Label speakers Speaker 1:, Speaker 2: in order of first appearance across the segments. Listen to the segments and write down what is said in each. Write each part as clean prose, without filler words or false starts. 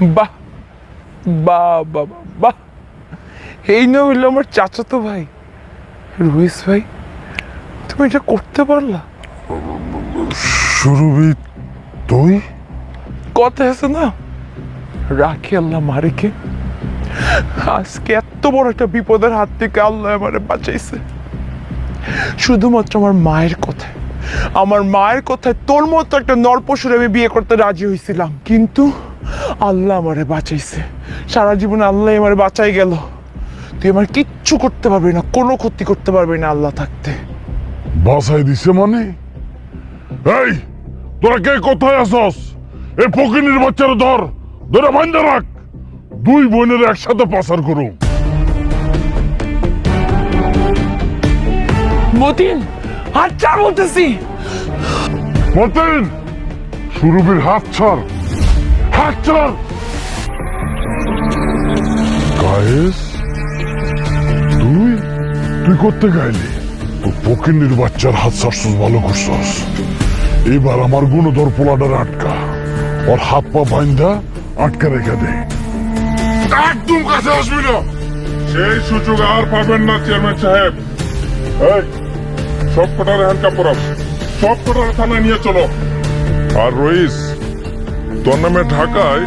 Speaker 1: বাহ বাহ বাবা বাহ, এই না হইলো আমার চাচাতো ভাই রুইস ভাই, তুমি এটা করতে পারলা।
Speaker 2: সুরভি, তুই?
Speaker 1: কথা আছে না, রাখি আল্লাহ মারিকে। আজকে এত বড় একটা বিপদের হাত থেকে আল্লাহ আমারে বাঁচাইছে শুধুমাত্র আমার মায়ের কথায়। আমার মায়ের কথায় তোর মতো একটা নরপশুর আমি বিয়ে করতে রাজি হয়েছিলাম, কিন্তু আল্লাহ আমারে বাঁচাইছে। সারা জীবনে আল্লাহ আমারে বাঁচাই গেল। তুই আমার কিচ্ছু করতে পারবি না, কোনো ক্ষতি করতে পারবি না আল্লাহ থাকতে।
Speaker 2: বাসায় দিছে মানে? এই, তোরা কে কোথায় আসস? এই ফকিনীর বাচ্চারা ধরে বান্ধা রাখ। দুই বোনের একসাথে পাচার করো।
Speaker 1: মতিন, হাত ছাড় বলতেছি।
Speaker 2: মতিন, সুরভির হাত ছাড়, হাত ছাড়। গায়েস, তুই করতে গাইলি? তুই ফকিনীর বাচ্চার হাত ছাড়ছস, ভালো করছস। এবার আমার গুণধর পোলাটার আটকা, ওর হাত পা বাইন্ধা আটকা রেখে দে। একদম কাছে আসবি না, সেই সুযোগ আর পাবেন না চেয়ারম্যান সাহেব। এই, সব কটার হ্যান্ডকাপ করাও, সব কটার থানায় নিয়ে চলো। আর রইস, তোর নামে ঢাকায়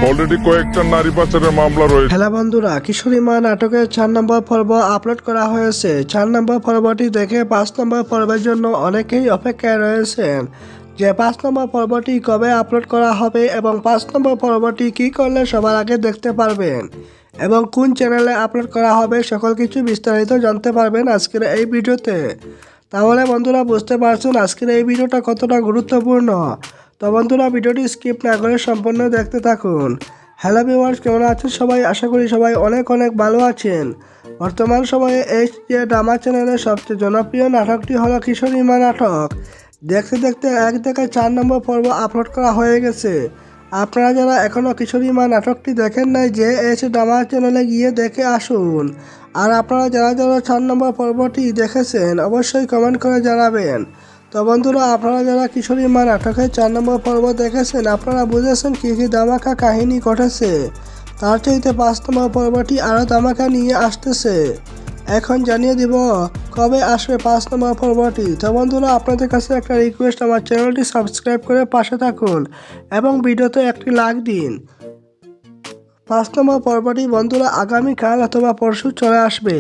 Speaker 2: অলরেডি কয়েকটা নারী পাচারের মামলা রয়েছে।
Speaker 3: হ্যালো বন্ধুরা, কিশোরী মা নাটকের 4 নম্বর পর্ব আপলোড করা হয়েছে। 4 নম্বর পর্বটি দেখে 5 নম্বর পর্বের জন্য অনেকেই অপেক্ষায় রয়েছেন যে 5 নম্বর পর্বটি কবে আপলোড করা হবে এবং 5 নম্বর পর্বটি কী করলে সবার আগে দেখতে পারবেন এবং কোন চ্যানেলে আপলোড করা হবে, সকল কিছু বিস্তারিত জানতে পারবেন আজকের এই ভিডিওতে। তাহলে বন্ধুরা বুঝতে পারছেন আজকের এই ভিডিওটা কতটা গুরুত্বপূর্ণ। তো বন্ধুরা, ভিডিওটি স্কিপ না করে সম্পূর্ণ দেখতে থাকুন। হ্যালো ভিউয়ার্স, কেমন আছেন সবাই? আশা করি সবাই অনেক ভালো আছেন। বর্তমান সময়ে এই যে ড্রামা চ্যানেলের সবচেয়ে জনপ্রিয় নাটকটি হলো কিশোরী মা নাটক। দেখতে দেখতে 1 থেকে 4 নম্বর পর্ব আপলোড করা হয়ে গেছে। আপনারা যারা এখনও কিশোরী মা নাটকটি দেখেন নাই, যে এসে ড্রামা চ্যানেলে গিয়ে দেখে আসুন। আর আপনারা যারা 4 নম্বর পর্বটি দেখেছেন অবশ্যই কমেন্ট করে জানাবেন। তো বন্ধুরা, আপনারা যারা কিশোরী মা নাটকের 4 নম্বর পর্ব দেখেছেন, আপনারা বুঝেছেন কী কী ধামাকা কাহিনী ঘটেছে। তার চাইতে 5 নম্বর পর্বটি আরও ধামাকা নিয়ে আসতেছে। এখন জানিয়ে দিব কবে আসবে 5 নম্বর পর্বটি। তো বন্ধুরা, আপনাদের কাছে একটা রিকোয়েস্ট, আমার চ্যানেলটি সাবস্ক্রাইব করে পাশে থাকুন এবং ভিডিওতে একটি লাইক দিন। 5 নম্বর পর্বটি বন্ধুরা আগামীকাল অথবা পরশু চলে আসবে।